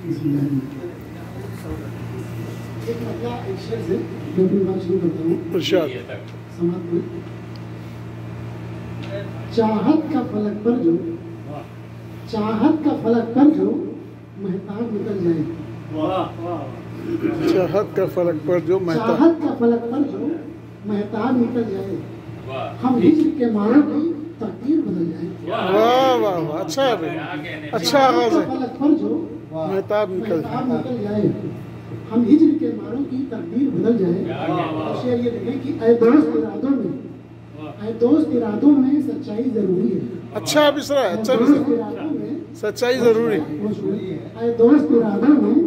एक मतलब एक शेर से मैं अपनी बात शुरू करता हूँ। समाप्त में चाहत का फलक पर जो महताब निकल जाए। चाहत का फलक पर जो महताब निकल जाए, हम हिज्र के मारों की तकदीर बदल जाए। वाह वाह वाह, अच्छा है भाई, अच्छा आगाज है। फलक पर जो महताब निकल जाए, हम हिज्र के मारों की तकदीर बदल जाए। और शेर ये देखें कि ऐ दोस्त इरादों में सच्चाई जरूरी है। अच्छा बिसरा है, अच्छा बिसरा, सच्चाई जरूरी है। ऐ दोस्त इरादों में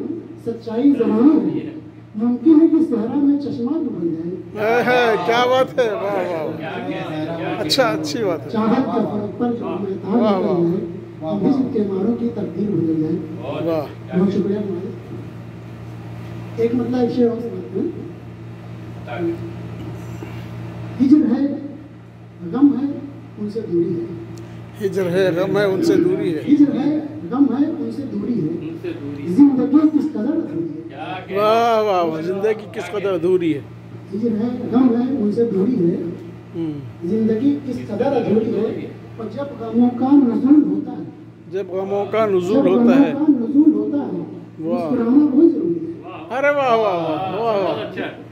सच्चाई जरूरी है, मुमकिन है कि सहरा में चश्मा डूब जाए। क्या बात है, वाह वाह, अच्छा, अच्छी बात है। चाहत के फलक पर जो महताब निकल जाए, हम हिज्र के मारों की तकदीर बदल जाए। वाह, बहुत शुक्रिया। एक मतलब एक शेर और सुनाते हैं। हिज्र है गम है उनसे दूरी है। हिज्र है गम है उनसे दूरी है। हिज्र है गम है उनसे दूरी है, जिंदगी किस कदर अधूरी है। वाह वाह वाह, जिंदगी किस कदर अधूरी है। हिज्र है गम है उनसे दूरी है, जिंदगी किस कदर अधूरी है। और जब गमों का नुज़ूल होता है, मुस्कुराना बहुत जरूरी है। अरे वाह वाह वाह वाह,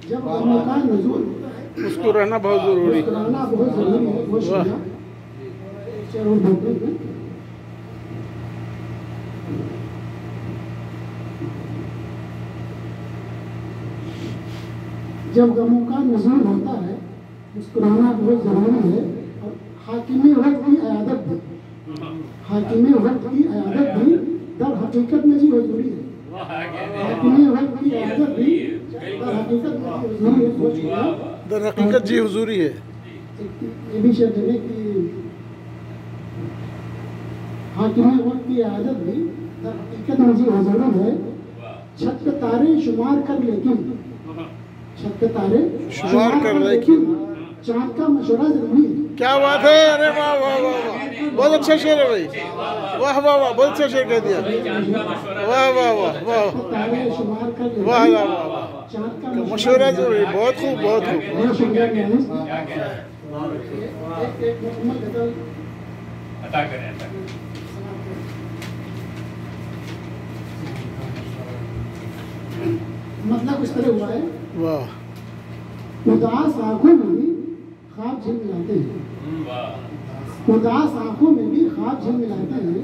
जब गमों का नुज़ूल होता है, मुस्कुराना बहुत जरूरी है। बहुत जरूरी है। बहुत शुक्रिया। चलो बोलते हैं। जब गमों का नुज़ूल होता है, मुस्कुराना बहुत जरूरी है। और हाकिमे वक्त की अयादत भी दर हकीकत में जी हुजूरी है। हाकिमे वक्त की अयादत भी दर हकीकत में हुजूरी है। दर हकीकत जी हुजूरी है। ये भी शेर देने की हाकिमे वक्त की अयादत भी दर हकीकत में जी हुजूरी है। छत के तारे शुमार कर लेकिन चाँद का मशवरा जरूरी है। क्या बात है, अरे वाह वाह वाह वाह, बहुत अच्छा शेर है भाई, वाह वाह वाह, बहुत अच्छा शेर कह दिया। वाह वाह वाह वाह वाह वाह वाह, मशवरा जरूरी, बहुत खूब बहुत खूब। मतलब इस तरह हुआ है। वाह, उदास आंखों में भी ख्वाब झिलमिलाते हैं। उदास आंखों में भी ख्वाब झिलमिलाते हैं।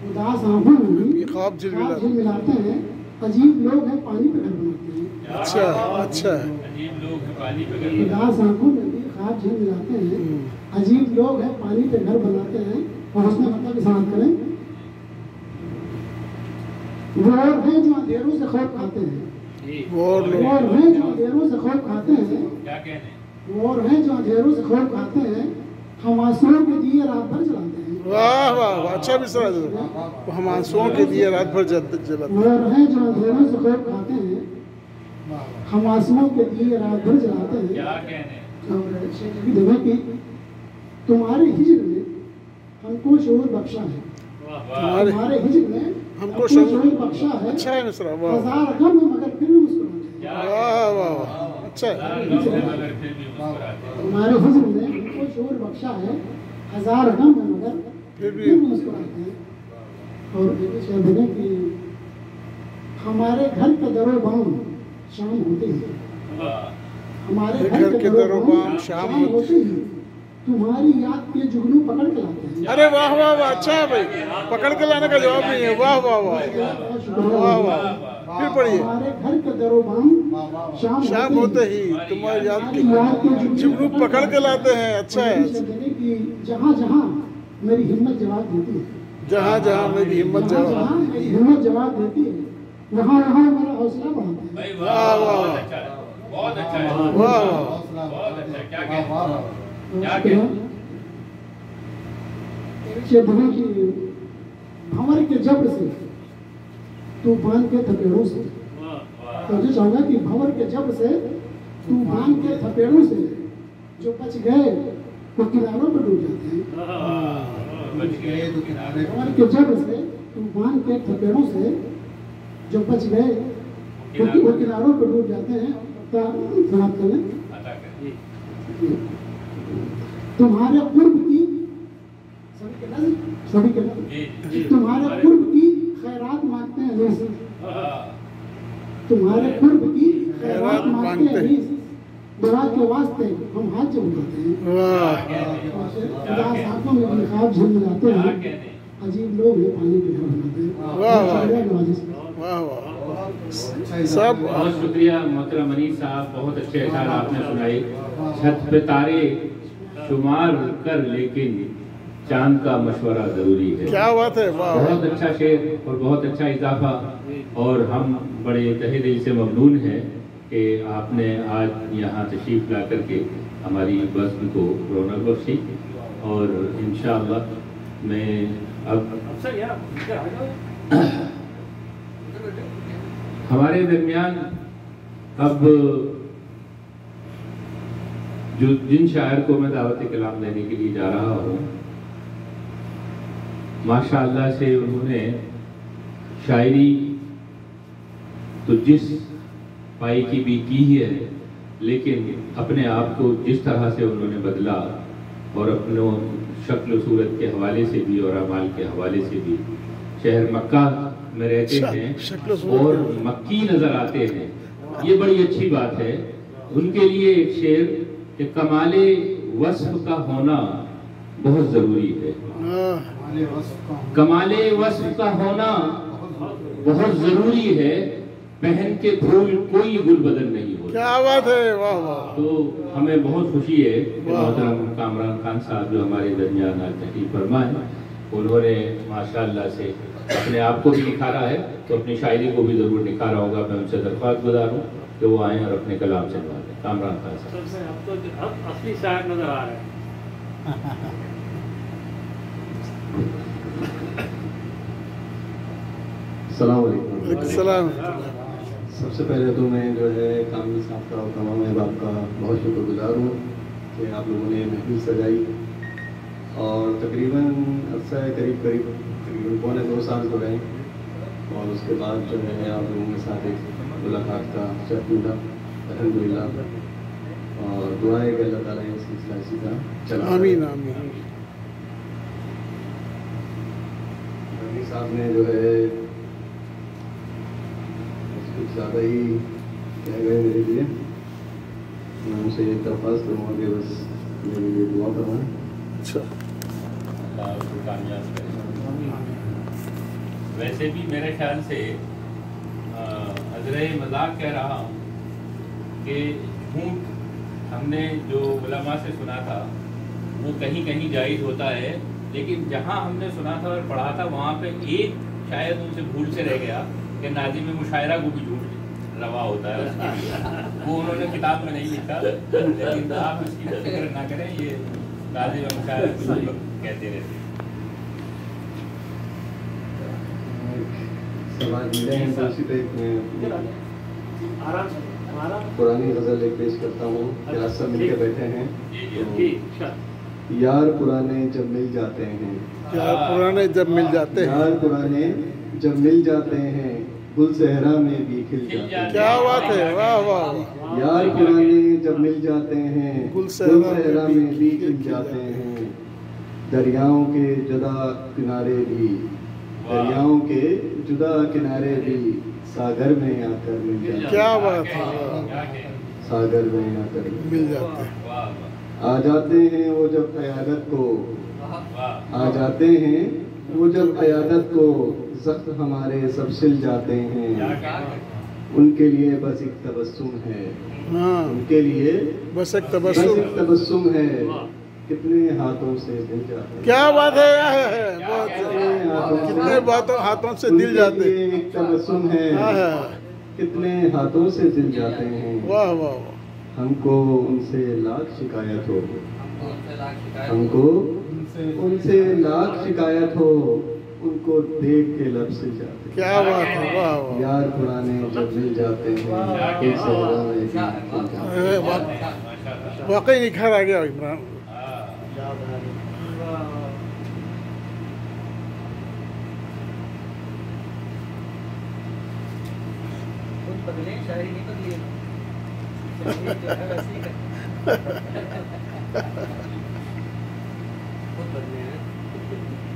उदास आंखों में भी ख्वाब झिलमिलाते हैं। अजीब लोग हैं पानी पे घर बनाते हैं। अच्छा अच्छा, उदास आंखों में भी ख्वाब झिलमिलाते हैं। अजीब लोग हैं पानी पे घर बनाते हैं। और उसमें मतलब इशारा करें, वो और हैं जो अंधेरों से खौफ खाते हैं। और हैं जो अंधेरों से खौफ खाते हैं। और हैं जो अंधेरों से खौफ खाते हैं। हम आंसुओं के दिए रात भर जलाते हैं। वाह वाह वाह, अच्छा मिसरा है। हम आंसुओं के दिए रात भर जलाते हैं। और हैं जो अंधेरों से खौफ खाते हैं। हम आंसुओं के दिए रात भर जलाते हैं। और देखो कि तुम्हारे हिज्र ने हमको शऊर बख्शा है। तुम्हारे हिज्र ने हमको शऊर बख्शा है। अच्छा है मिसरा, वाह। हजार गम है मगर फिर भी मुस्कुराते हैं। वाह वाह वाह, अच्छा है। तुम्हारे हिज्र ने हमको शऊर बख्शा है। हजार गम है मगर फिर भी मुस्कुराते हैं। और देखें कि हमारे घर के दरो बाम शाम होते हैं। हमारे घर के दरो बाम शाम होते हैं। तुम्हारी याद के जुगनू पकड़ के लाते हैं। अरे वाह वाह वाह, अच्छा है भाई, पकड़ के लाने का जवाब नहीं है। वाह वाह वाह वाह वाह, फिर पढ़िए। हमारे घर के दरो बाम शाम होते ही तुम्हारी याद के जुगनू पकड़ के लाते हैं। अच्छा है। जहाँ जहाँ मेरी हिम्मत जवाब देती है, जहाँ जहाँ मेरी हिम्मत जवाब देती है, वहाँ वहाँ मेरा हौसला बढ़ाता है। वाह वाह बहुत अच्छा है, वाह बहुत अच्छा। क्या कहते कि भंवर के जब्र से, तूफान के थपेड़ों से, तो जो चाहूंगा कि भंवर के जब्र से, तूफान के थपेड़ों से जो बच गए वो किनारों पर डूब जाते हैं। भंवर के जब्र से, तूफान के थपेड़ों से जो बच गए क्योंकि वो किनारों पर डूब जाते हैं। समाप्त कर लें। तुम्हारे पूर्व की सभी के नज़र तुम्हारे पूर्व की खैरात मांगते हैं रीस, तुम्हारे पूर्व की खैरात मांगते हैं रीस, दुआ के वास्ते हम हाथ जोड़ते हैं। उदास आंखों में भी ख्वाब झूम जाते हैं, अजीब लोग ये पानी के घर बनाते हैं। वाह वाह सब बहुत शुक्रिया मोहतरम मनीष साहब, बहुत अच्छे अशार आपने सुनाए। छत पे तारे शुमार कर लेकिन चांद का मशवरा जरूरी है। क्या बात है, वाह बहुत अच्छा शेर और बहुत अच्छा इजाफा, और हम बड़े तहे दिल से ममनून हैं कि आपने आज यहाँ तशरीफ ला करके हमारी बज़्म को रौनक बख्शी। और इंशाअल्लाह मैं अब हमारे दरमियान अब जिन शायर को मैं दावत कलाम देने के लिए जा रहा हूँ, माशाअल्लाह से उन्होंने शायरी तो जिस पाई की भी की है, लेकिन अपने आप को जिस तरह से उन्होंने बदला और अपनों शक्ल सूरत के हवाले से भी और अमाल के हवाले से भी शहर मक्का में रहते हैं और मक्की नजर आते हैं, ये बड़ी अच्छी बात है। उनके लिए एक शेर कि कमाले वस्फ का होना बहुत जरूरी है, कमाले वस्फ का होना बहुत जरूरी है, पहन के फूल कोई गुल बदल नहीं होता। क्या बात है, वाह वाह। तो हमें बहुत खुशी है कि मोहतरम कामरान खान साहब जो हमारे दरमियान आज तशरीफ फरमा है, उन्होंने माशाअल्लाह से अपने आप को भी निखारा है, तो अपनी शायरी को भी जरूर निखारा होगा। मैं उनसे दरख्वास्त गुजार हूँ कि वो आए और अपने कलाम से बातें। कामरान खान साहब तो असली शायर नजर आ रहे हैं। अस्सलाम वालेकुम। सलाम। सबसे पहले तो मैं जो है कामिल साहब का और तमाम अहबाब का बहुत शुक्रगुजार हूँ कि आप लोगों ने महफिल सजाई और तकरीबन अरसा करीब पौने 2 साल हो गए, और उसके बाद जो है आप लोगों के साथ एक मुलाकात का शर्फ मिला अल्हम्दुलिल्लाह, और दुआ है कि अल्लाह ताला इस सिलसिला इसी तरह चला। आमीन आमीन। रमी साहब ने जो है कुछ ज़्यादा ही कह गए मेरे लिए, मैं उनसे एक दरख्वास्त करूँगा कि बस मेरे लिए दुआ करवाएं। अच्छा, वैसे भी मेरे ख्याल से अजरे मजाक कह रहा हूँ कि झूठ हमने जो उलमा से सुना था वो कहीं कहीं जायज़ होता है, लेकिन जहाँ हमने सुना था और पढ़ा था वहाँ पे एक शायद उनसे भूल से रह गया कि नाज़िम मुशायरा को भी झूठ रवा होता है उसके लिए। वो उन्होंने किताब में नहीं लिखा, लेकिन आप इसकी फिक्र ना करें, ये नाज़िम मुशायरा को कहते रहते हैं। पुरानी गजल एक पेश करता हूँ कि आज सब मिलकर बैठे हैं। तो यार पुराने जब मिल जाते हैं, यार पुराने जब मिल जाते हैं, यार पुराने जब मिल जाते हैं, गुल सहरा में भी खिल जाते हैं। क्या बात है, वाह वाह। यार पुराने जब मिल जाते हैं, गुल गुल सहरा सहरा में भी खिल जाते हैं, दरियाओं के जुदा किनारे भी, दरियाओं के जुदा किनारे भी सागर में आकर मिल जाते हैं। क्या बात है, वाह। सागर में आकर मिल जाते हैं। आ जाते हैं वो जब क़यादत को, आ जाते हैं वो जब क़यादत को, ज़ख्म हमारे सब सिल जाते हैं। उनके लिए बस एक तबस्सुम है, हाँ, उनके लिए बस एक बस तबस्सुम। एक तबस्सुम है, कितने हाथों से दिल जाते हैं। क्या बात है, बहुत कितने बातों हाथों से दिल जाते उनके हैं। लिए एक तबस्सुम है, हाँ, हाँ, कितने हाथों से दिल जाते हैं। वाह वाह वाह। हमको उनसे लाख शिकायत हो, हमको उनसे लाख शिकायत हो, उनको देख के लब सिल जाते हैं। क्या बात है, वाह वाह। यार पुराने जब मिल जाते हैं, गुल सहरा में भी खिल जाते हैं। वाकई निखार आ गया इमरान। बदले, शायरी नहीं बदली है। चलिए, जो है वैसे ही कर। खुद बदले हैं।